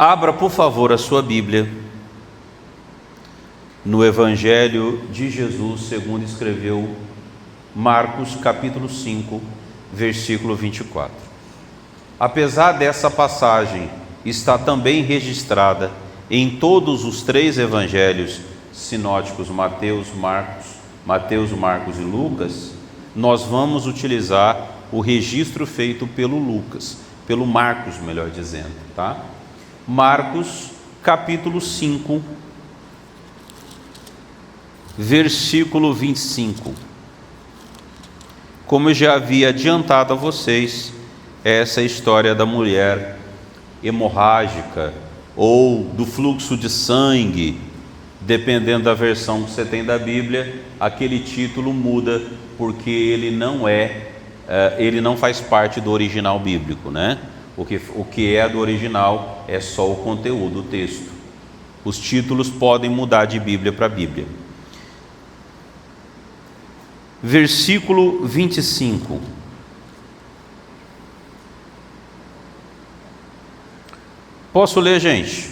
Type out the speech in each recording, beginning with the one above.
Abra, por favor, a sua Bíblia no Evangelho de Jesus, segundo escreveu Marcos, capítulo 5, versículo 24. Apesar dessa passagem estar também registrada em todos os três evangelhos sinóticos, Mateus, Marcos e Lucas, nós vamos utilizar o registro feito pelo Marcos, melhor dizendo, tá? Marcos, capítulo 5, versículo 25. Como eu já havia adiantado a vocês, essa é a história da mulher hemorrágica ou do fluxo de sangue, dependendo da versão que você tem da Bíblia, aquele título muda porque ele não faz parte do original bíblico, né? O que é do original é só o conteúdo, o texto. Os títulos podem mudar de Bíblia para Bíblia. Versículo 25. Posso ler, gente?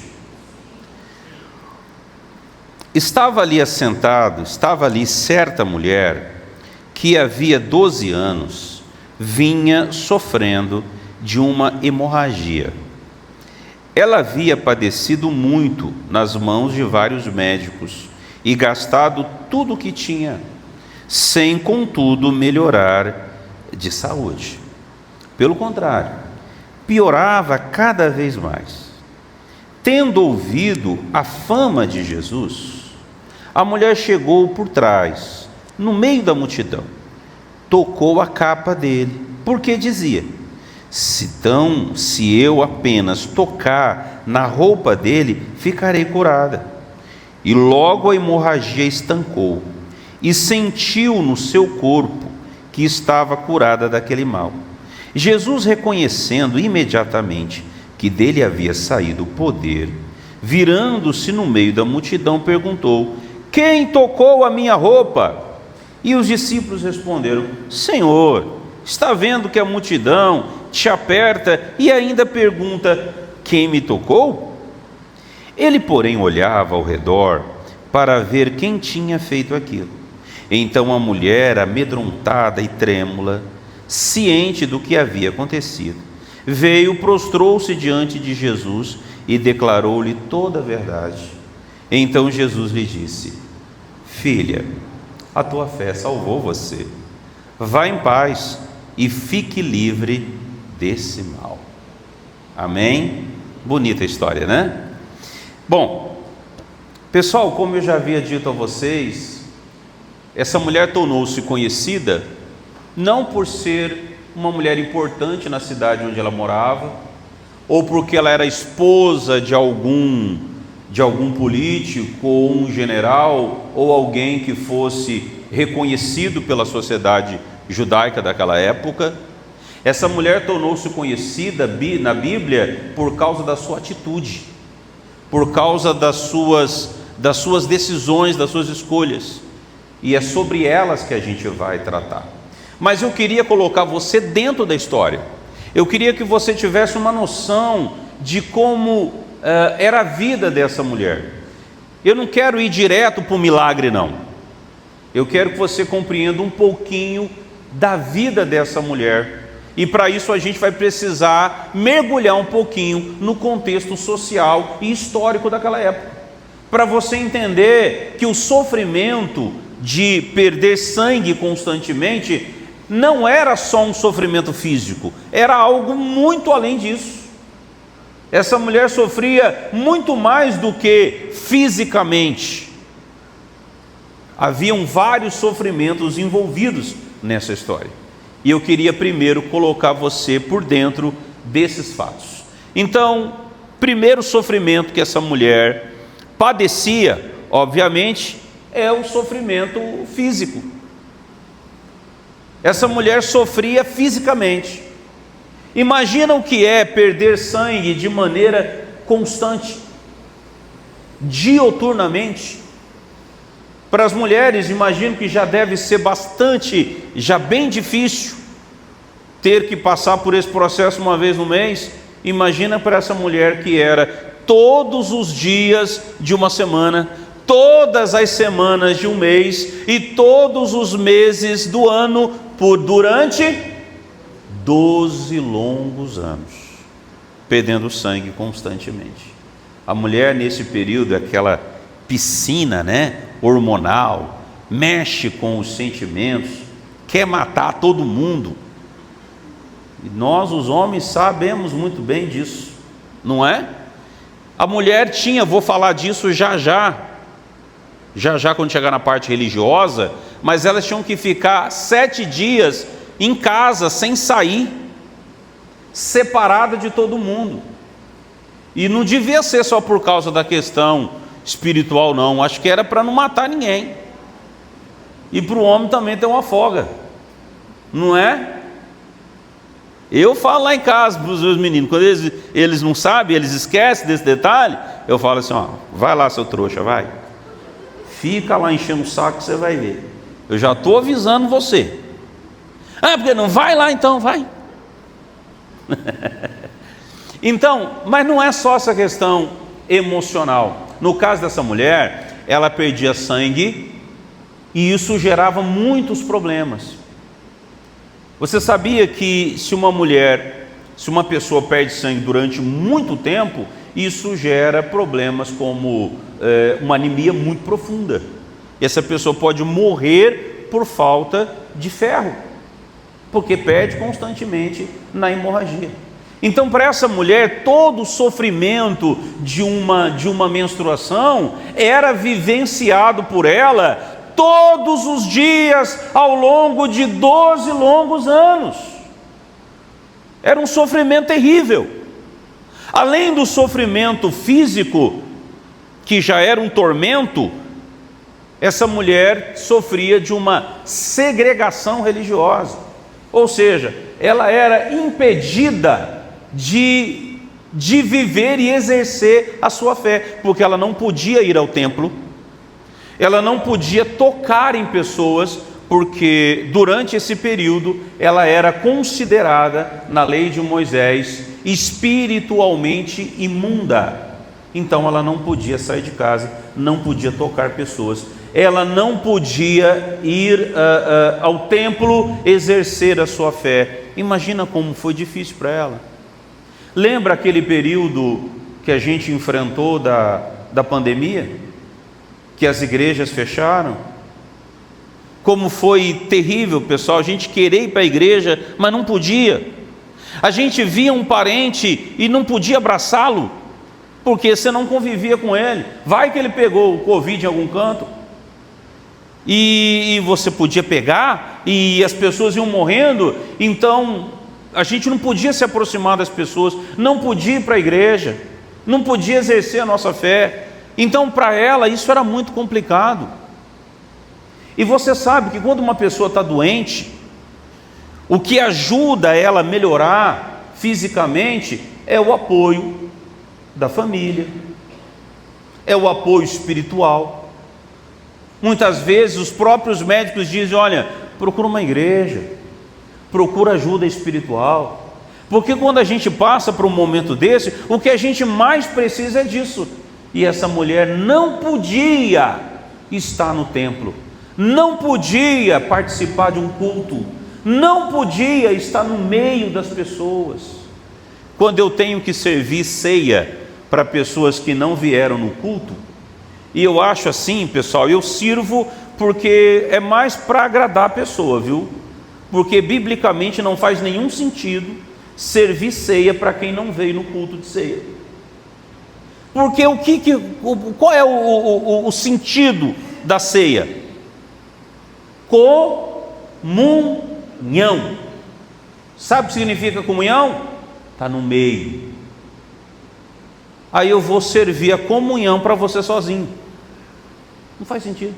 Estava ali certa mulher que havia 12 anos vinha sofrendo de uma hemorragia. Ela havia padecido muito nas mãos de vários médicos e gastado tudo o que tinha, sem contudo melhorar de saúde. Pelo contrário, piorava cada vez mais. Tendo ouvido a fama de Jesus, a mulher chegou por trás, no meio da multidão, tocou a capa dele, porque dizia: se eu apenas tocar na roupa dele, ficarei curada. E logo a hemorragia estancou, e sentiu no seu corpo que estava curada daquele mal. Jesus, reconhecendo imediatamente que dele havia saído o poder, virando-se no meio da multidão, perguntou: quem tocou a minha roupa? E os discípulos responderam: Senhor, está vendo que a multidão te aperta e ainda pergunta: quem me tocou? Ele, porém, olhava ao redor para ver quem tinha feito aquilo. Então a mulher, amedrontada e trêmula, ciente do que havia acontecido, veio, prostrou-se diante de Jesus e declarou-lhe toda a verdade. Então Jesus lhe disse: filha, a tua fé salvou você. Vá em paz e fique livre desse mal. Amém? Bonita história, né? Bom, pessoal, como eu já havia dito a vocês, essa mulher tornou-se conhecida não por ser uma mulher importante na cidade onde ela morava, ou porque ela era esposa de algum político, ou um general, ou alguém que fosse reconhecido pela sociedade judaica daquela época. Essa mulher tornou-se conhecida na Bíblia por causa da sua atitude, por causa das suas decisões, das suas escolhas, e é sobre elas que a gente vai tratar. Mas eu queria colocar você dentro da história. Eu queria que você tivesse uma noção de como era a vida dessa mulher. Eu não quero ir direto para o milagre, não. Eu quero que você compreenda um pouquinho da vida dessa mulher. E para isso a gente vai precisar mergulhar um pouquinho no contexto social e histórico daquela época, para você entender que o sofrimento de perder sangue constantemente não era só um sofrimento físico, era algo muito além disso. Essa mulher sofria muito mais do que fisicamente. Haviam vários sofrimentos envolvidos nessa história. E eu queria primeiro colocar você por dentro desses fatos. Então, primeiro sofrimento que essa mulher padecia, obviamente, é o sofrimento físico. Essa mulher sofria fisicamente. Imagina o que é perder sangue de maneira constante, dioturnamente. Para as mulheres, imagino que já deve ser bem difícil ter que passar por esse processo uma vez no mês. Imagina para essa mulher que era todos os dias de uma semana, todas as semanas de um mês e todos os meses do ano, durante 12 longos anos, perdendo sangue constantemente. A mulher nesse período, aquela piscina, hormonal, mexe com os sentimentos, quer matar todo mundo. E nós, os homens, sabemos muito bem disso, não é? A mulher tinha, vou falar disso já quando chegar na parte religiosa, mas elas tinham que ficar 7 dias em casa, sem sair, separada de todo mundo. E não devia ser só por causa da questão espiritual, não. Acho que era para não matar ninguém. E para o homem também ter uma folga, não é? Eu falo lá em casa para os meus meninos, quando eles não sabem, eles esquecem desse detalhe, eu falo assim, vai lá, seu trouxa, vai. Fica lá enchendo o saco que você vai ver. Eu já estou avisando você. Porque não vai lá então, vai. Então, mas não é só essa questão emocional. No caso dessa mulher, ela perdia sangue e isso gerava muitos problemas. Você sabia que se uma pessoa perde sangue durante muito tempo, isso gera problemas como uma anemia muito profunda. E essa pessoa pode morrer por falta de ferro, porque perde constantemente na hemorragia. Então, para essa mulher, todo o sofrimento de uma menstruação era vivenciado por ela todos os dias ao longo de 12 longos anos. Era um sofrimento terrível. Além do sofrimento físico, que já era um tormento, essa mulher sofria de uma segregação religiosa. Ou seja, ela era impedida de viver e exercer a sua fé, porque ela não podia ir ao templo, ela não podia tocar em pessoas, porque durante esse período ela era considerada, na lei de Moisés, espiritualmente imunda. Então ela não podia sair de casa, não podia tocar pessoas, ela não podia ir ao templo exercer a sua fé. Imagina como foi difícil para ela. Lembra aquele período que a gente enfrentou da pandemia? Que as igrejas fecharam? Como foi terrível, pessoal, a gente querer ir para a igreja, mas não podia. A gente via um parente e não podia abraçá-lo, porque você não convivia com ele. Vai que ele pegou o Covid em algum canto, e você podia pegar, e as pessoas iam morrendo. Então a gente não podia se aproximar das pessoas, não podia ir para a igreja, não podia exercer a nossa fé. Então para ela isso era muito complicado. E você sabe que quando uma pessoa está doente, o que ajuda ela a melhorar fisicamente é o apoio da família, é o apoio espiritual. Muitas vezes os próprios médicos dizem, olha, procura uma igreja, procura ajuda espiritual, porque quando a gente passa por um momento desse, o que a gente mais precisa é disso. E essa mulher não podia estar no templo, não podia participar de um culto, não podia estar no meio das pessoas. Quando eu tenho que servir ceia para pessoas que não vieram no culto, e eu acho assim, pessoal, eu sirvo porque é mais para agradar a pessoa, viu? Porque biblicamente não faz nenhum sentido servir ceia para quem não veio no culto de ceia. Porque qual é o sentido da ceia? Comunhão. Sabe o que significa comunhão? Está no meio. Aí eu vou servir a comunhão para você sozinho. Não faz sentido.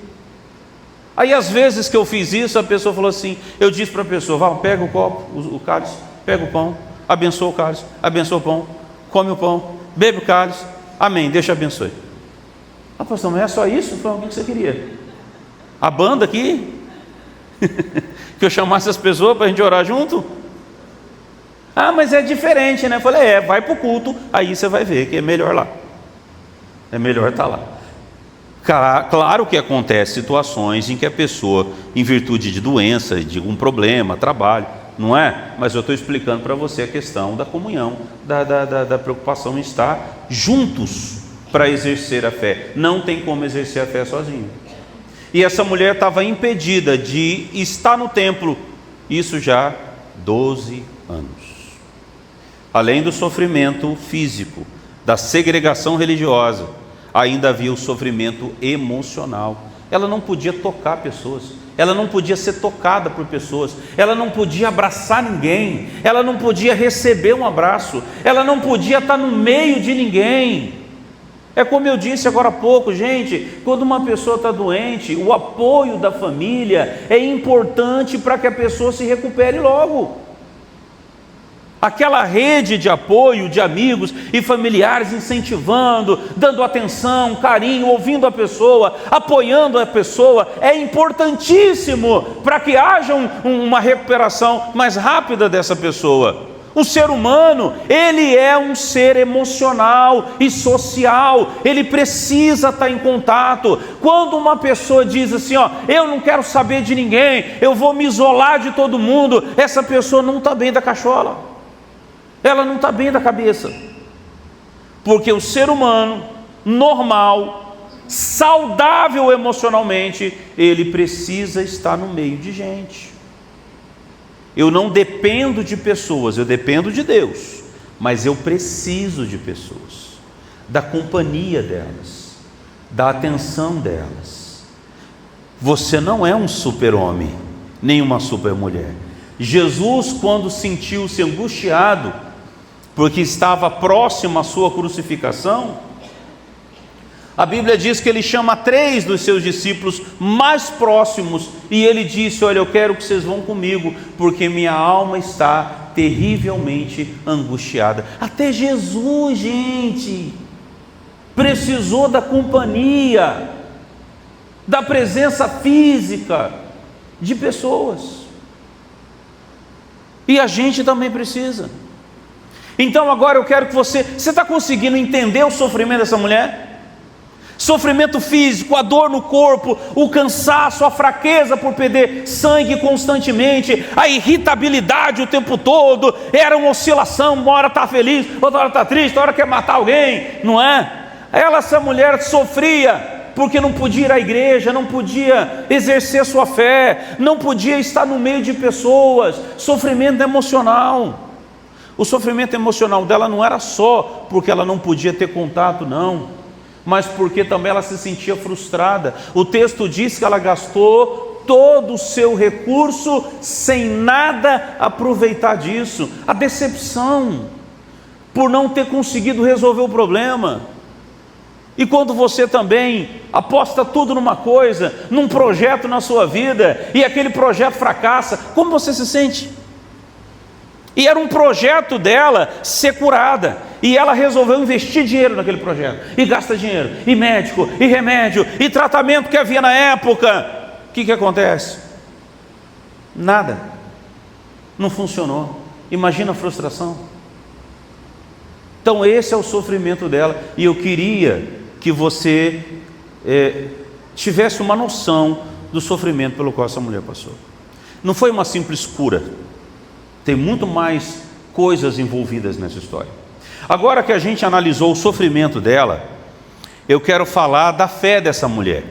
Aí às vezes que eu fiz isso, a pessoa falou assim, eu disse para a pessoa, vá, pega o copo, o cálice, pega o pão, abençoa o cálice, abençoa o pão, come o pão, bebe o cálice, amém, Deus te abençoe. Ah, pastor, mas é só isso? Foi o que você queria? A banda aqui? Que eu chamasse as pessoas para a gente orar junto? Ah, mas é diferente, né? Eu falei, vai para o culto, aí você vai ver que é melhor lá. é melhor estar lá. Claro que acontece situações em que a pessoa, em virtude de doença, de algum problema, trabalho, não é? Mas eu estou explicando para você a questão da comunhão, da preocupação em estar juntos para exercer a fé. Não tem como exercer a fé sozinho. E essa mulher estava impedida de estar no templo, isso já 12 anos. Além do sofrimento físico, da segregação religiosa, ainda havia o sofrimento emocional. Ela não podia tocar pessoas, ela não podia ser tocada por pessoas, ela não podia abraçar ninguém, ela não podia receber um abraço, ela não podia estar no meio de ninguém. É como eu disse agora há pouco, gente, quando uma pessoa está doente, o apoio da família é importante para que a pessoa se recupere logo. Aquela rede de apoio, de amigos e familiares incentivando, dando atenção, carinho, ouvindo a pessoa, apoiando a pessoa, é importantíssimo para que haja uma recuperação mais rápida dessa pessoa. O ser humano, ele é um ser emocional e social, ele precisa estar em contato. Quando uma pessoa diz assim, eu não quero saber de ninguém, eu vou me isolar de todo mundo, essa pessoa não está bem da cachola, ela não está bem da cabeça, porque o ser humano normal, saudável emocionalmente, ele precisa estar no meio de gente. Eu não dependo de pessoas, eu dependo de Deus, mas eu preciso de pessoas, da companhia delas, da atenção delas. Você não é um super-homem, nem uma super-mulher. Jesus, quando sentiu-se angustiado, porque estava próximo à sua crucificação, a Bíblia diz que ele chama 3 dos seus discípulos mais próximos e ele disse: olha, eu quero que vocês vão comigo, porque minha alma está terrivelmente angustiada. Até Jesus, gente, precisou da companhia, da presença física de pessoas, e a gente também precisa. Então agora eu quero que você está conseguindo entender o sofrimento dessa mulher? Sofrimento físico, a dor no corpo, o cansaço, a fraqueza por perder sangue constantemente, a irritabilidade o tempo todo, era uma oscilação, uma hora está feliz, outra hora está triste, outra hora quer matar alguém, não é? Essa mulher sofria porque não podia ir à igreja, não podia exercer sua fé, não podia estar no meio de pessoas, sofrimento emocional. O sofrimento emocional dela não era só porque ela não podia ter contato, não, mas porque também ela se sentia frustrada. O texto diz que ela gastou todo o seu recurso sem nada aproveitar disso. A decepção por não ter conseguido resolver o problema. E quando você também aposta tudo numa coisa, num projeto na sua vida, e aquele projeto fracassa, como você se sente? E era um projeto dela ser curada, e ela resolveu investir dinheiro naquele projeto, e gasta dinheiro, e médico, e remédio, e tratamento que havia na época. O que acontece? Nada, não funcionou. Imagina a frustração. Então esse é o sofrimento dela, e eu queria que você tivesse uma noção do sofrimento pelo qual essa mulher passou. Não foi uma simples cura, tem muito mais coisas envolvidas nessa história. Agora que a gente analisou o sofrimento dela, eu quero falar da fé dessa mulher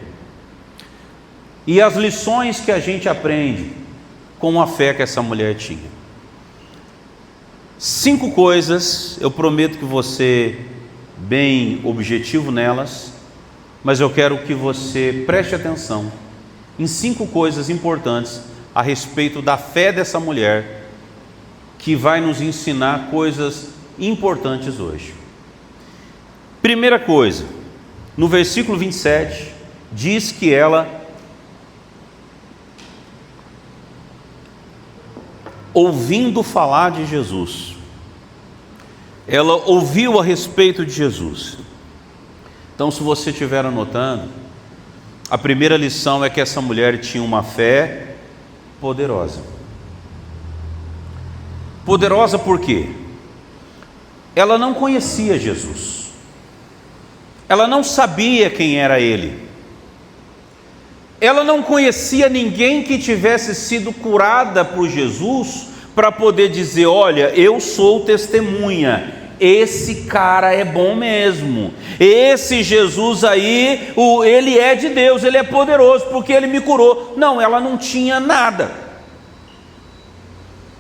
e as lições que a gente aprende com a fé que essa mulher tinha. 5 coisas, eu prometo que você bem objetivo nelas, mas eu quero que você preste atenção em 5 coisas importantes a respeito da fé dessa mulher, que vai nos ensinar coisas importantes hoje. Primeira coisa, no versículo 27, diz que ela ouvindo falar de Jesus, ela ouviu a respeito de Jesus. Então, se você estiver anotando, a primeira lição é que essa mulher tinha uma fé poderosa. Poderosa por quê? Ela não conhecia Jesus. ela não sabia quem era ele. Ela não conhecia ninguém que tivesse sido curada por Jesus para poder dizer: olha, eu sou testemunha, esse cara é bom mesmo, esse Jesus aí, ele é de Deus, ele é poderoso, porque ele me curou. Não, ela não tinha nada.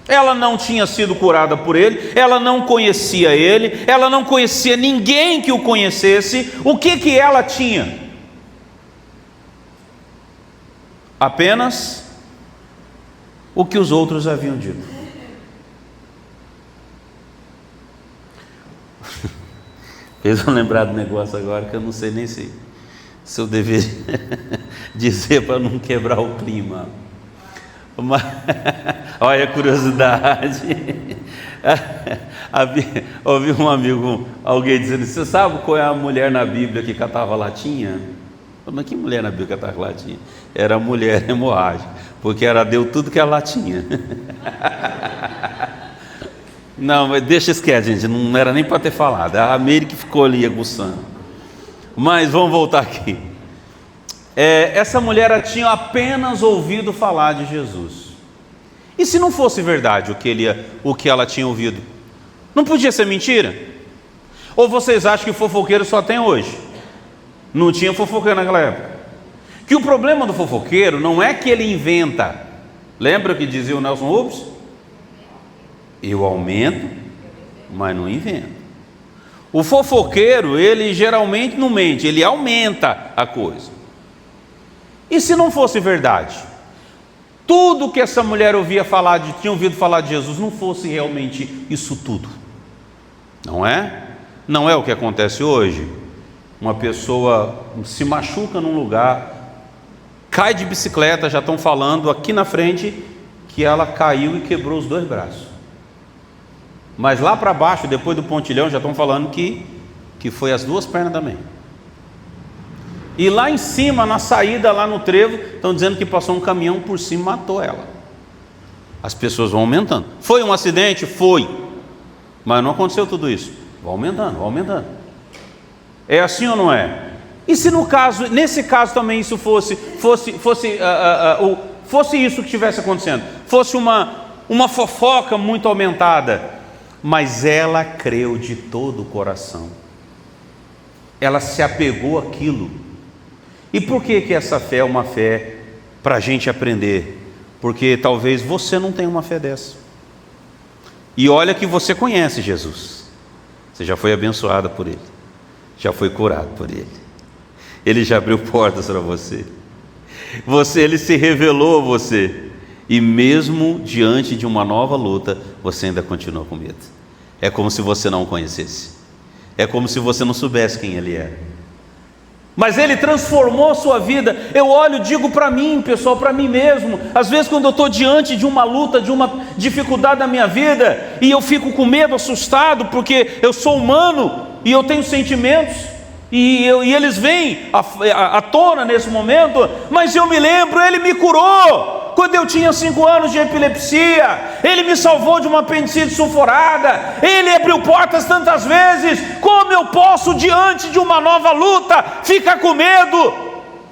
Ela não tinha sido curada por ele, ela não conhecia ele, ela não conhecia ninguém que o conhecesse. O que ela tinha? Apenas o que os outros haviam dito. Fez eu lembrar do negócio agora que eu não sei nem se eu deveria dizer para não quebrar o clima. Mas, olha a curiosidade. Ouvi um amigo, alguém dizendo: você sabe qual é a mulher na Bíblia que catava latinha? Mas que mulher na Bíblia que catava latinha? Era a mulher hemorrágica, porque ela deu tudo que ela tinha. Não, mas deixa esquece, gente, não era nem para ter falado. A Meire que ficou ali aguçando. Mas vamos voltar aqui. Essa mulher tinha apenas ouvido falar de Jesus. E se não fosse verdade o que ela tinha ouvido? Não podia ser mentira? Ou vocês acham que fofoqueiro só tem hoje? Não tinha fofoqueiro naquela época. Que o problema do fofoqueiro não é que ele inventa. Lembra o que dizia o Nelson Rubens? Eu aumento, mas não invento. O fofoqueiro, ele geralmente não mente, ele aumenta a coisa. E se não fosse verdade? Tudo que essa mulher tinha ouvido falar de Jesus, não fosse realmente isso tudo. Não é? Não é o que acontece hoje. Uma pessoa se machuca num lugar, cai de bicicleta, já estão falando aqui na frente que ela caiu e quebrou os 2 braços. Mas lá para baixo, depois do pontilhão, já estão falando que foi as 2 pernas também. E lá em cima, na saída, lá no trevo, estão dizendo que passou um caminhão por cima e matou ela. As pessoas vão aumentando. Foi um acidente? Foi. Mas não aconteceu tudo isso. Vai aumentando, vai aumentando. É assim ou não é? E se nesse caso também isso fosse isso que estivesse acontecendo? Fosse uma fofoca muito aumentada. Mas ela creu de todo o coração. Ela se apegou àquilo. E por que essa fé é uma fé para a gente aprender? Porque talvez você não tenha uma fé dessa. E olha que você conhece Jesus. Você já foi abençoada por Ele. Já foi curado por Ele. Ele já abriu portas para você. Ele se revelou a você. E mesmo diante de uma nova luta, você ainda continua com medo. É como se você não o conhecesse. É como se você não soubesse quem Ele é. Mas Ele transformou a sua vida. Eu olho e digo para mim, pessoal, para mim mesmo. Às vezes quando eu estou diante de uma luta, de uma dificuldade na minha vida, e eu fico com medo, assustado, porque eu sou humano, e eu tenho sentimentos, e eles vêm à tona nesse momento. Mas eu me lembro, Ele me curou quando eu tinha 5 anos de epilepsia. Ele me salvou de uma apendicite sulfurada. Ele abriu portas tantas vezes. Como eu posso, diante de uma nova luta, ficar com medo?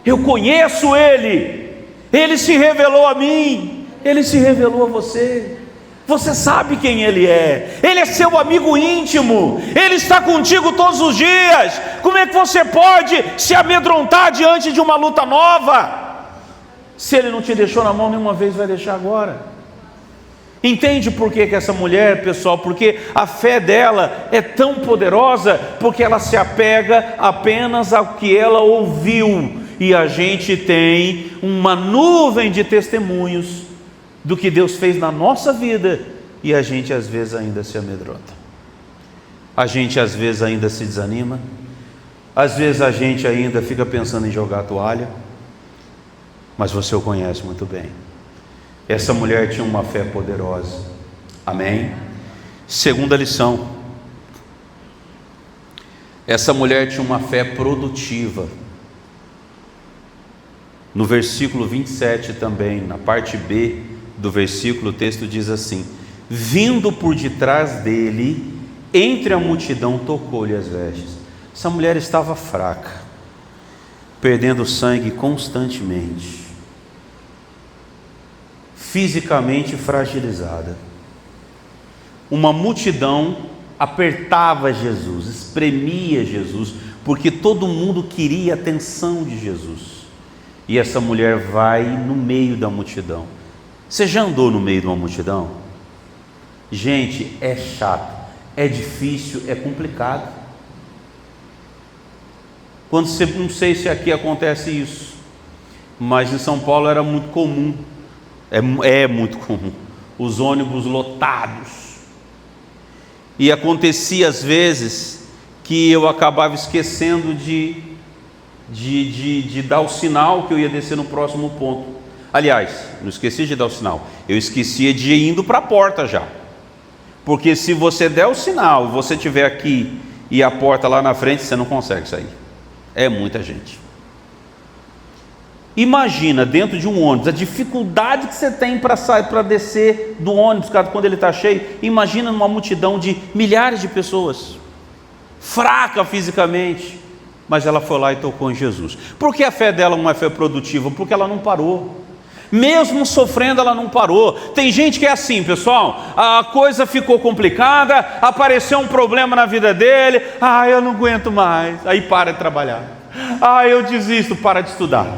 Eu conheço Ele. Ele se revelou a mim. Ele se revelou a você. Você sabe quem Ele é. Ele é seu amigo íntimo. Ele está contigo todos os dias. Como é que você pode se amedrontar diante de uma luta nova? Se Ele não te deixou na mão nenhuma vez, vai deixar agora. Entende por que essa mulher, pessoal? Porque a fé dela é tão poderosa, porque ela se apega apenas ao que ela ouviu. E a gente tem uma nuvem de testemunhos do que Deus fez na nossa vida, e a gente às vezes ainda se amedronta. A gente às vezes ainda se desanima. Às vezes a gente ainda fica pensando em jogar a toalha. Mas você o conhece muito bem. Essa mulher tinha uma fé poderosa. Amém? Segunda lição. Essa mulher tinha uma fé produtiva. No versículo 27 também, na parte B do versículo, o texto diz assim: vindo por detrás dele, entre a multidão, tocou-lhe as vestes. Essa mulher estava fraca, perdendo sangue constantemente, fisicamente fragilizada. Uma multidão apertava Jesus, espremia Jesus, porque todo mundo queria a atenção de Jesus. E essa mulher vai no meio da multidão. Você já andou no meio de uma multidão? Gente, é chato, é difícil, é complicado. Quando você, não sei se aqui acontece isso, mas em São Paulo era muito comum, é muito comum, os ônibus lotados. E acontecia às vezes que eu acabava esquecendo de dar o sinal que eu ia descer no próximo ponto. Aliás, não esqueci de dar o sinal, eu esquecia de ir indo para a porta já. Porque se você der o sinal e você estiver aqui e a porta lá na frente, você não consegue sair. É muita gente. Imagina dentro de um ônibus a dificuldade que você tem para sair, para descer do ônibus quando ele está cheio. Imagina numa multidão de milhares de pessoas, fraca fisicamente, mas ela foi lá e tocou em Jesus. Por que a fé dela não é fé produtiva? Porque ela não parou. Mesmo sofrendo, ela não parou. Tem gente que é assim, pessoal, a coisa ficou complicada, apareceu um problema na vida dele, eu não aguento mais, aí para de trabalhar, eu desisto, para de estudar,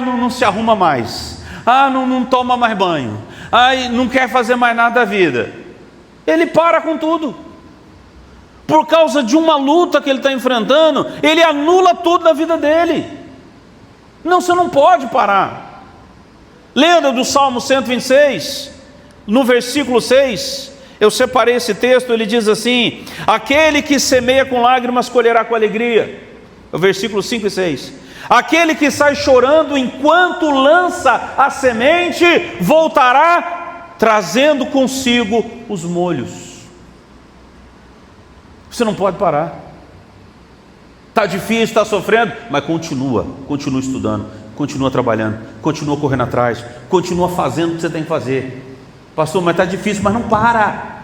não se arruma mais, não toma mais banho, não quer fazer mais nada da vida. Ele para com tudo. Por causa de uma luta que ele está enfrentando, ele anula tudo na vida dele. Não, você não pode parar. Lembra do Salmo 126, no versículo 6, eu separei esse texto, ele diz assim: aquele que semeia com lágrimas colherá com alegria. O versículo 5 e 6. Aquele que sai chorando enquanto lança a semente, voltará trazendo consigo os molhos. Você não pode parar. Está difícil, está sofrendo, mas continua estudando, continua trabalhando, continua correndo atrás, continua fazendo o que você tem que fazer. Pastor, mas está difícil, mas não para.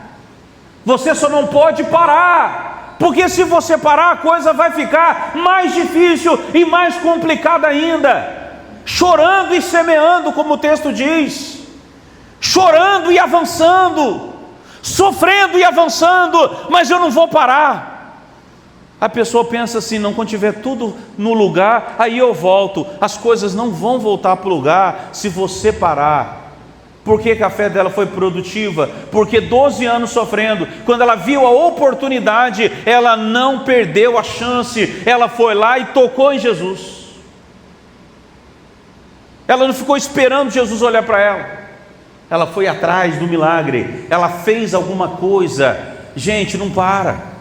Você só não pode parar, porque se você parar, a coisa vai ficar mais difícil e mais complicada ainda. Chorando e semeando, como o texto diz, chorando e avançando, sofrendo e avançando, mas eu não vou parar. A pessoa pensa assim: não, quando tiver tudo no lugar, aí eu volto. As coisas não vão voltar para o lugar se você parar. Por que a fé dela foi produtiva? Porque 12 anos sofrendo, quando ela viu a oportunidade, ela não perdeu a chance, ela foi lá e tocou em Jesus. Ela não ficou esperando Jesus olhar para ela foi atrás do milagre, ela fez alguma coisa. Gente, não para.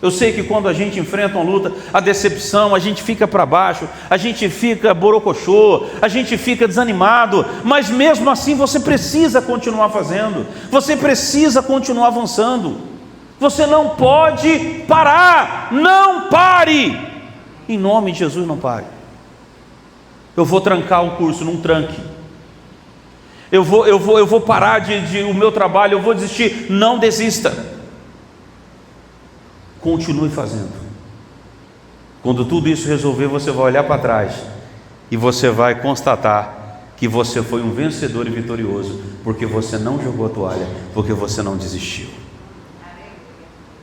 Eu sei que quando a gente enfrenta uma luta, a decepção, a gente fica para baixo, a gente fica borocochô, a gente fica desanimado, mas mesmo assim você precisa continuar fazendo, você precisa continuar avançando, você não pode parar. Não pare, em nome de Jesus, não pare. Eu vou trancar o curso, não tranque. Eu vou parar o meu trabalho, eu vou desistir, não desista. Continue fazendo. Quando tudo isso resolver, você vai olhar para trás e você vai constatar que você foi um vencedor e vitorioso, porque você não jogou a toalha, porque você não desistiu.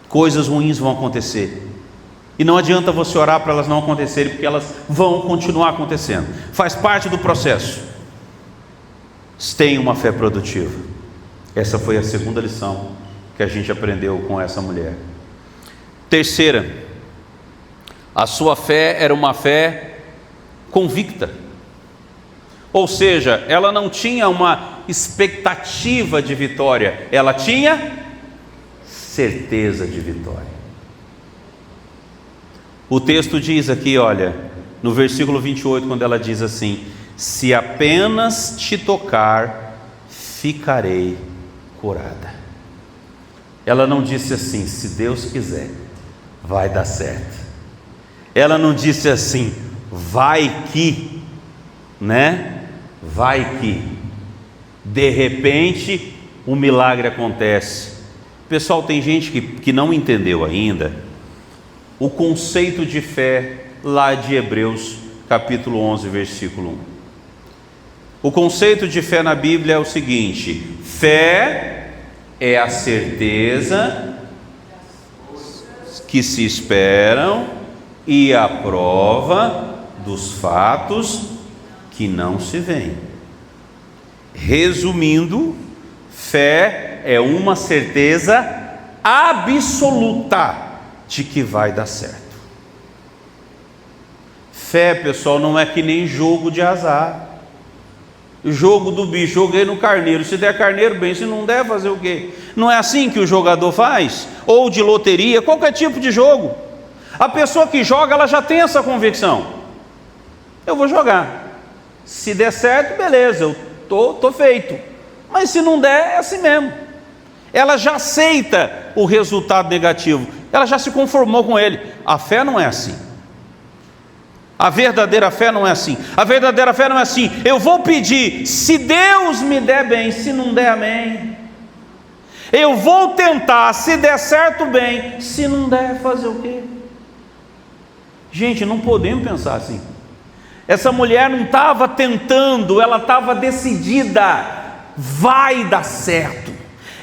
Coisas ruins vão acontecer e não adianta você orar para elas não acontecerem, porque elas vão continuar acontecendo. Faz parte do processo. Tenha uma fé produtiva. Essa foi a segunda lição que a gente aprendeu com essa mulher. Terceira, a sua fé era uma fé convicta, ou seja, ela não tinha uma expectativa de vitória, ela tinha certeza de vitória. O texto diz aqui, olha, no versículo 28, quando ela diz assim: se apenas te tocar, ficarei curada. Ela não disse assim: se Deus quiser, vai dar certo. Ela não disse assim: vai que, né? Vai que, de repente, um milagre acontece. Pessoal, tem gente que não entendeu ainda o conceito de fé lá de Hebreus, capítulo 11, versículo 1. O conceito de fé na Bíblia é o seguinte: fé é a certeza que se esperam e a prova dos fatos que não se veem. Resumindo, fé é uma certeza absoluta de que vai dar certo. Fé, pessoal, não é que nem jogo de azar. Jogo do bicho, joguei no carneiro, se der carneiro, bem, se não der, fazer o quê? Não é assim que o jogador faz? Ou de loteria, qualquer tipo de jogo. A pessoa que joga, ela já tem essa convicção: eu vou jogar, se der certo, beleza, eu tô feito, mas se não der, é assim mesmo. Ela já aceita o resultado negativo, ela já se conformou com ele. A fé não é assim. A verdadeira fé não é assim. A verdadeira fé não é assim: eu vou pedir, se Deus me der bem, se não der, amém. Eu vou tentar, se der certo, bem, se não der, fazer o quê? Gente, não podemos pensar assim. Essa mulher não estava tentando, ela estava decidida: vai dar certo,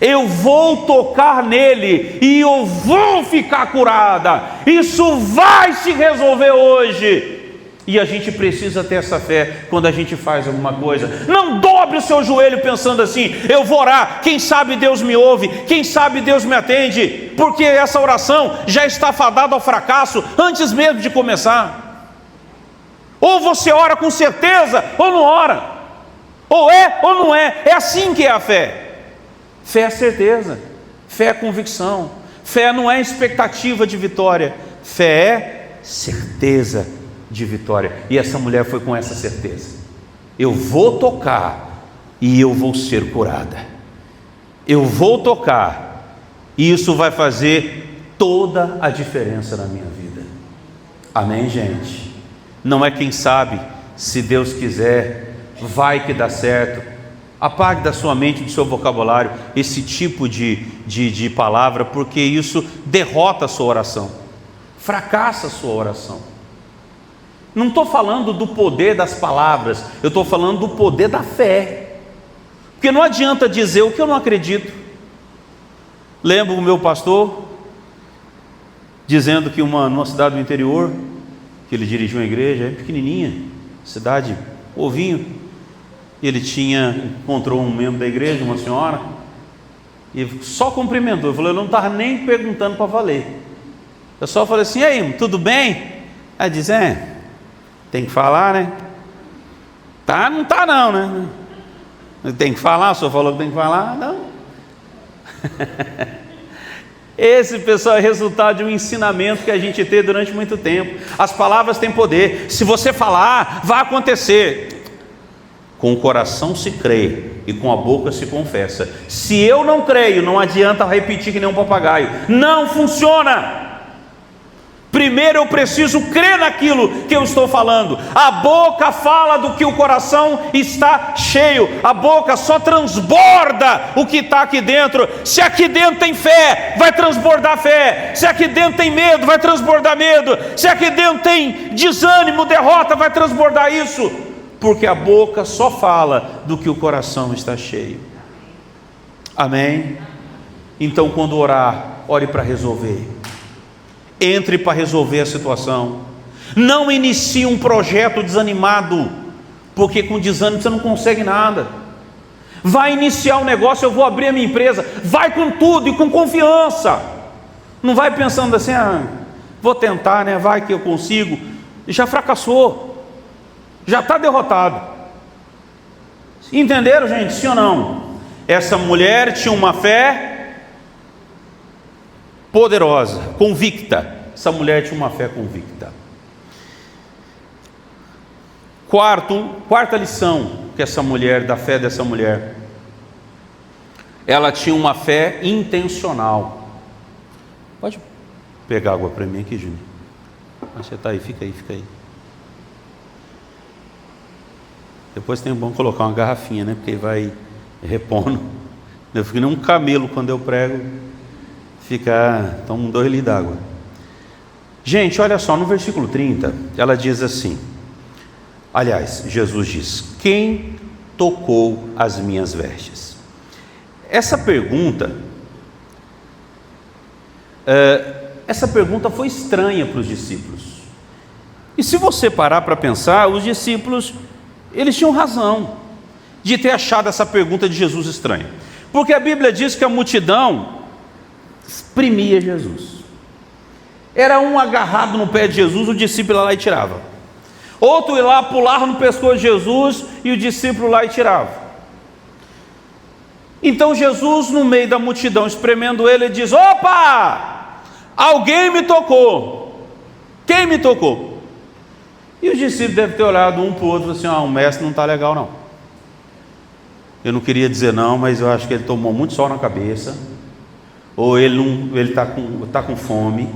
eu vou tocar nele e eu vou ficar curada, isso vai se resolver hoje. E a gente precisa ter essa fé quando a gente faz alguma coisa. Não dobre o seu joelho pensando assim: eu vou orar, quem sabe Deus me ouve, quem sabe Deus me atende, porque essa oração já está fadada ao fracasso antes mesmo de começar. Ou você ora com certeza, ou não ora. Ou é ou não é. É assim que é a fé. Fé é certeza, fé é convicção, fé não é expectativa de vitória, fé é certeza de vitória. E essa mulher foi com essa certeza: eu vou tocar e eu vou ser curada. Eu vou tocar e isso vai fazer toda a diferença na minha vida. Amém, gente? Não é quem sabe, se Deus quiser, vai que dá certo. Apague da sua mente, do seu vocabulário, esse tipo de palavra, porque isso derrota a sua oração, fracassa a sua oração. Não estou falando do poder das palavras, eu estou falando do poder da fé, porque não adianta dizer o que eu não acredito. Lembro o meu pastor dizendo que numa cidade do interior, que ele dirigiu uma igreja, pequenininha, cidade, ovinho, e ele encontrou um membro da igreja, uma senhora, e só cumprimentou. Eu falei: eu não estava nem perguntando para valer, eu só falei assim: e aí, tudo bem? Aí diz: tem que falar, né? Tá, não tá não, né? Tem que falar, o senhor falou que tem que falar? Não. Esse, pessoal, é resultado de um ensinamento que a gente teve durante muito tempo. As palavras têm poder. Se você falar, vai acontecer. Com o coração se crê e com a boca se confessa. Se eu não creio, não adianta repetir que nem um papagaio. Não funciona. Primeiro eu preciso crer naquilo que eu estou falando. A boca fala do que o coração está cheio. A boca só transborda o que está aqui dentro. Se aqui dentro tem fé, vai transbordar fé. Se aqui dentro tem medo, vai transbordar medo. Se aqui dentro tem desânimo, derrota, vai transbordar isso. Porque a boca só fala do que o coração está cheio. Amém? Então, quando orar, ore para resolver. Entre para resolver a situação. Não inicie um projeto desanimado, porque com desânimo você não consegue nada. Vai iniciar um negócio: eu vou abrir a minha empresa. Vai com tudo e com confiança. Não vai pensando assim: vou tentar, né? Vai que eu consigo. Já fracassou, já está derrotado. Entenderam, gente? Sim ou não? Essa mulher tinha uma fé poderosa, convicta. Essa mulher tinha uma fé convicta. Quarta lição que essa mulher, da fé dessa mulher, ela tinha uma fé intencional. Pode pegar água para mim aqui, Júnior? Você está aí, fica aí. Depois tem bom colocar uma garrafinha, né? Porque vai repondo. Eu fico nem um camelo quando eu prego. Tomo 2 litros d'água. Gente, olha só, no versículo 30, ela diz assim, aliás, Jesus diz: quem tocou as minhas vestes? Essa pergunta foi estranha para os discípulos. E se você parar para pensar, os discípulos, eles tinham razão de ter achado essa pergunta de Jesus estranha, porque a Bíblia diz que a multidão exprimia Jesus. Era um agarrado no pé de Jesus, o discípulo ia lá e tirava. Outro ia lá, pulava no pescoço de Jesus e o discípulo lá e tirava. Então Jesus, no meio da multidão, espremendo ele, diz: opa! Alguém me tocou. Quem me tocou? E os discípulos devem ter olhado um para o outro assim: o mestre não está legal não. Eu não queria dizer não, mas eu acho que ele tomou muito sol na cabeça, ou ele está com fome.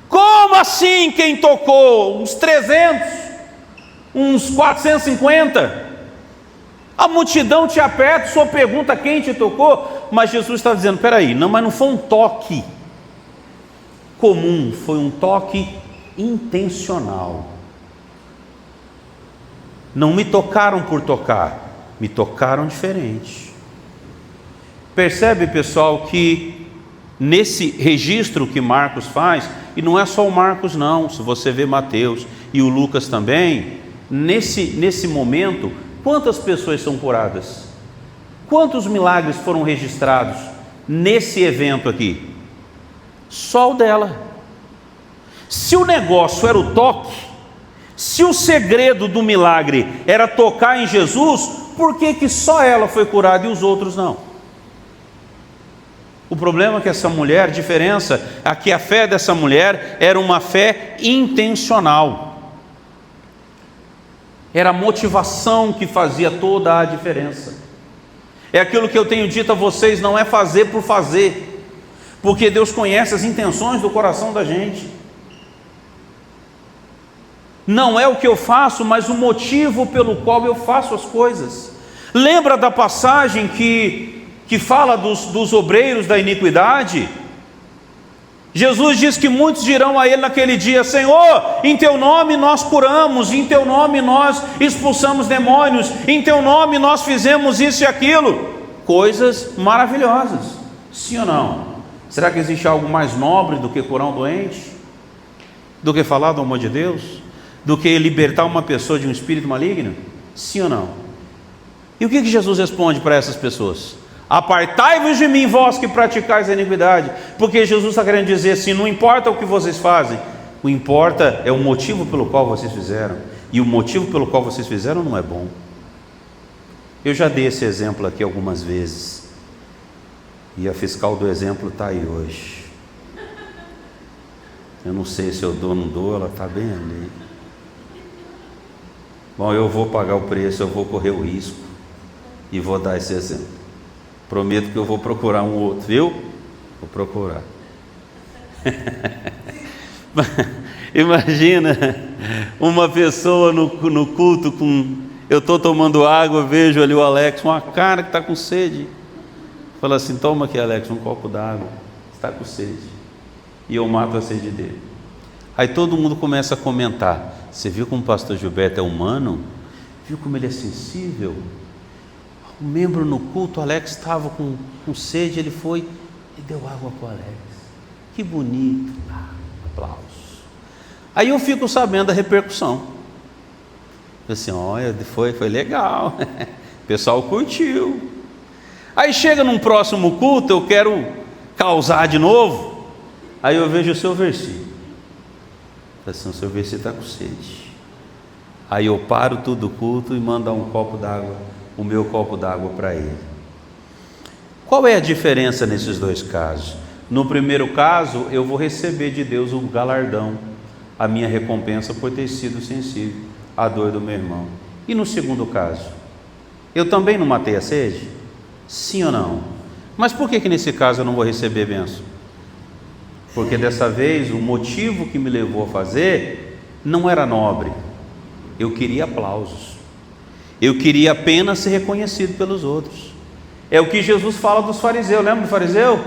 Como assim quem tocou? Uns 300, uns 450. A multidão te aperta, só pergunta quem te tocou, mas Jesus está dizendo: peraí, não, mas não foi um toque comum, foi um toque intencional. Não me tocaram por tocar, me tocaram diferente. Percebe, pessoal, que nesse registro que Marcos faz, e não é só o Marcos não, se você vê Mateus e o Lucas também, nesse momento, quantas pessoas são curadas? Quantos milagres foram registrados nesse evento aqui? Só o dela. Se o negócio era o toque, se o segredo do milagre era tocar em Jesus, por que só ela foi curada e os outros não? O problema é que essa mulher, a diferença é que a fé dessa mulher era uma fé intencional. Era a motivação que fazia toda a diferença. É aquilo que eu tenho dito a vocês, não é fazer por fazer, porque Deus conhece as intenções do coração da gente. Não é o que eu faço, mas o motivo pelo qual eu faço as coisas. Lembra da passagem que fala dos obreiros da iniquidade? Jesus diz que muitos dirão a ele naquele dia: Senhor, em teu nome nós curamos, em teu nome nós expulsamos demônios, em teu nome nós fizemos isso e aquilo, coisas maravilhosas, sim ou não? Será que existe algo mais nobre do que curar um doente? Do que falar do amor de Deus? Do que libertar uma pessoa de um espírito maligno? Sim ou não? E o que Jesus responde para essas pessoas? Apartai-vos de mim, vós que praticais a iniquidade. Porque Jesus está querendo dizer assim: não importa o que vocês fazem, o importa é o motivo pelo qual vocês fizeram, e o motivo pelo qual vocês fizeram não é bom. Eu já dei esse exemplo aqui algumas vezes, e a fiscal do exemplo está aí hoje. Eu não sei se eu dou ou não dou, ela está bem ali. Bom, eu vou pagar o preço, eu vou correr o risco e vou dar esse exemplo. Prometo que eu vou procurar um outro, viu? Vou procurar. Imagina uma pessoa no culto eu estou tomando água, vejo ali o Alex, uma cara que está com sede. Fala assim: toma aqui, Alex, um copo d'água, está com sede. E eu mato a sede dele. Aí todo mundo começa a comentar: você viu como o pastor Gilberto é humano? Viu como ele é sensível? O membro no culto, o Alex estava com sede, ele foi e deu água para o Alex. Que bonito. Aplausos. Aí eu fico sabendo da repercussão. Assim, olha, foi legal. O pessoal curtiu. Aí chega num próximo culto, eu quero causar de novo. Aí eu vejo o seu versículo. Assim, o seu versículo está com sede. Aí eu paro tudo o culto e mando um copo d'água, o meu copo d'água para ele. Qual é a diferença nesses dois casos? No primeiro caso, eu vou receber de Deus um galardão, a minha recompensa por ter sido sensível à dor do meu irmão. E no segundo caso, eu também não matei a sede? Sim ou não? Mas por que nesse caso eu não vou receber bênção? Porque dessa vez o motivo que me levou a fazer não era nobre. Eu queria aplausos. Eu queria apenas ser reconhecido pelos outros. É o que Jesus fala dos fariseus. Lembra do fariseu?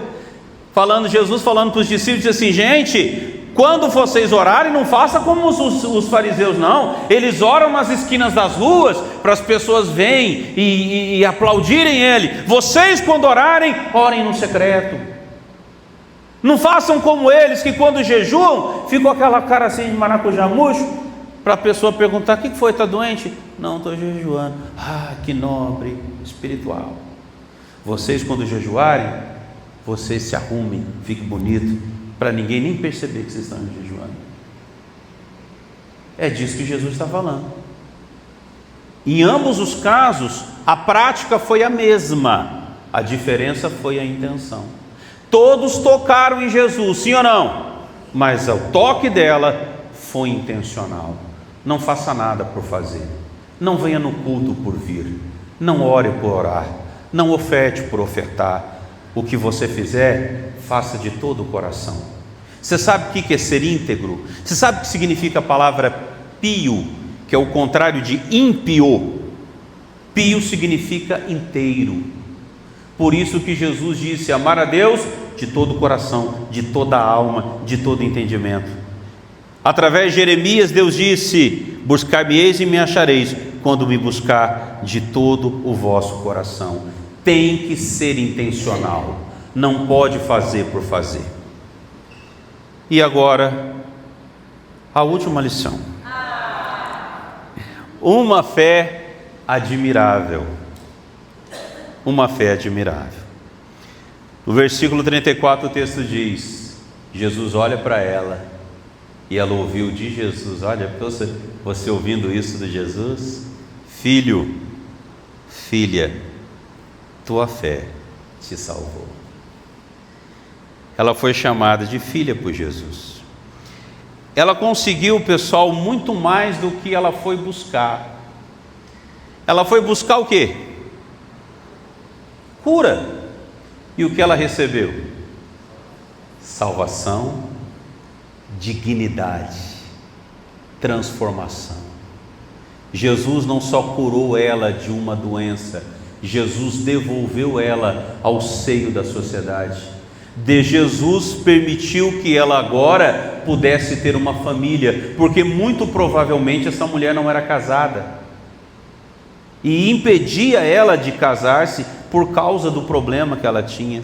Jesus falando para os discípulos, diz assim: gente, Quando vocês orarem, não faça como os fariseus, não. Eles oram nas esquinas das ruas para as pessoas verem e aplaudirem ele. Vocês, quando orarem, orem no secreto. Não façam como eles, que quando jejuam, ficam aquela cara assim de maracujá murcho, para a pessoa perguntar: o que foi, está doente? Não, estou jejuando. Ah, que nobre espiritual. Vocês, quando jejuarem, vocês se arrumem, fiquem bonitos, para ninguém nem perceber que vocês estão jejuando. É disso que Jesus está falando. Em ambos os casos, a prática foi a mesma, a diferença foi a intenção. Todos tocaram em Jesus, sim ou não? Mas o toque dela foi intencional. Não faça nada por fazer, não venha no culto por vir, não ore por orar, não oferte por ofertar. O que você fizer, faça de todo o coração. Você sabe o que é ser íntegro? Você sabe o que significa a palavra pio, que é o contrário de ímpio? Pio significa inteiro. Por isso que Jesus disse: amar a Deus de todo o coração, de toda a alma, de todo o entendimento. Através de Jeremias, Deus disse: buscar-me-eis e me achareis, quando me buscar de todo o vosso coração. Tem que ser intencional, não pode fazer por fazer. E agora, a última lição. Uma fé admirável. Uma fé admirável. No versículo 34 o texto diz: Jesus olha para ela e ela ouviu de Jesus. Olha, você ouvindo isso de Jesus: filho, filha, tua fé te salvou. Ela foi chamada de filha por Jesus. Ela conseguiu, pessoal, muito mais do que ela foi buscar. Ela foi buscar o quê? Cura. E o que ela recebeu? Salvação, dignidade, transformação. Jesus não só curou ela de uma doença, Jesus devolveu ela ao seio da sociedade. Jesus permitiu que ela agora pudesse ter uma família, porque muito provavelmente essa mulher não era casada, e impedia ela de casar-se por causa do problema que ela tinha.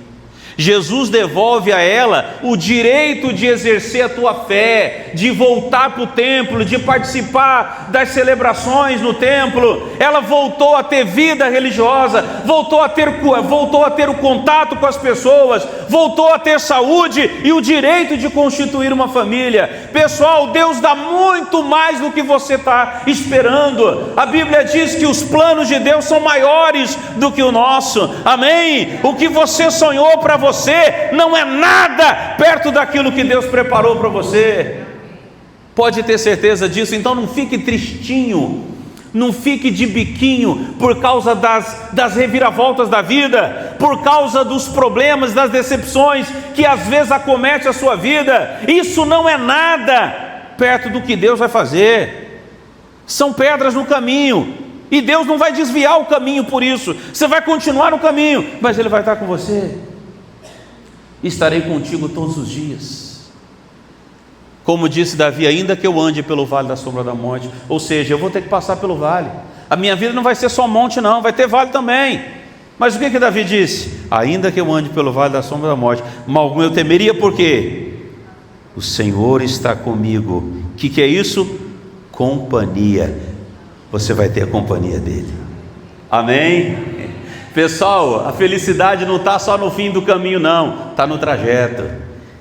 Jesus devolve a ela o direito de exercer a tua fé, de voltar para o templo, de participar das celebrações no templo. Ela voltou a ter vida religiosa, voltou a ter o contato com as pessoas, voltou a ter saúde e o direito de constituir uma família. Pessoal, Deus dá muito mais do que você está esperando. A Bíblia diz que os planos de Deus são maiores do que o nosso. Amém? O que você sonhou para você não é nada perto daquilo que Deus preparou para você. Pode ter certeza disso. Então não fique tristinho, não fique de biquinho por causa das reviravoltas da vida, por causa dos problemas, das decepções que às vezes acometem a sua vida. Isso não é nada perto do que Deus vai fazer. São pedras no caminho, e Deus não vai desviar o caminho por isso. Você vai continuar no caminho, mas Ele vai estar com você. Estarei contigo todos os dias. Como disse Davi: ainda que eu ande pelo vale da sombra da morte. Ou seja, eu vou ter que passar pelo vale. A minha vida não vai ser só monte não, vai ter vale também. Mas o que Davi disse? Ainda que eu ande pelo vale da sombra da morte, mal algum eu temeria, porque o Senhor está comigo. O que é isso? Companhia. Você vai ter a companhia dele. Amém? Pessoal, a felicidade não está só no fim do caminho não, está no trajeto.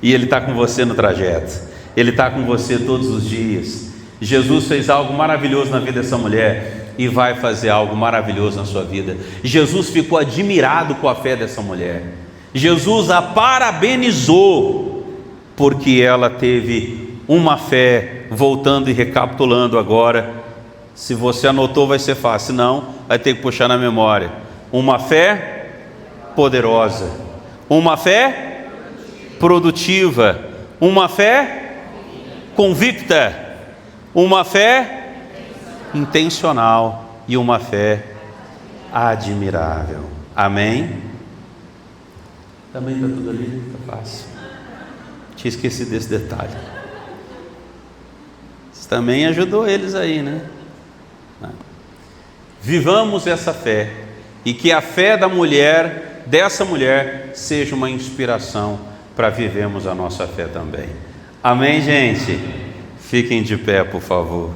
E Ele está com você no trajeto. Ele está com você todos os dias. Jesus fez algo maravilhoso na vida dessa mulher e vai fazer algo maravilhoso na sua vida. Jesus ficou admirado com a fé dessa mulher. Jesus a parabenizou porque ela teve uma fé. Voltando e recapitulando agora, se você anotou vai ser fácil, não, vai ter que puxar na memória. Uma fé poderosa, uma fé produtiva, uma fé convicta, uma fé intencional e uma fé admirável. Amém? Também está tudo ali, está fácil. Tinha esquecido desse detalhe. Você também ajudou eles aí, né? Vivamos essa fé, e que a fé dessa mulher, seja uma inspiração para vivermos a nossa fé também. Amém, gente? Fiquem de pé, por favor.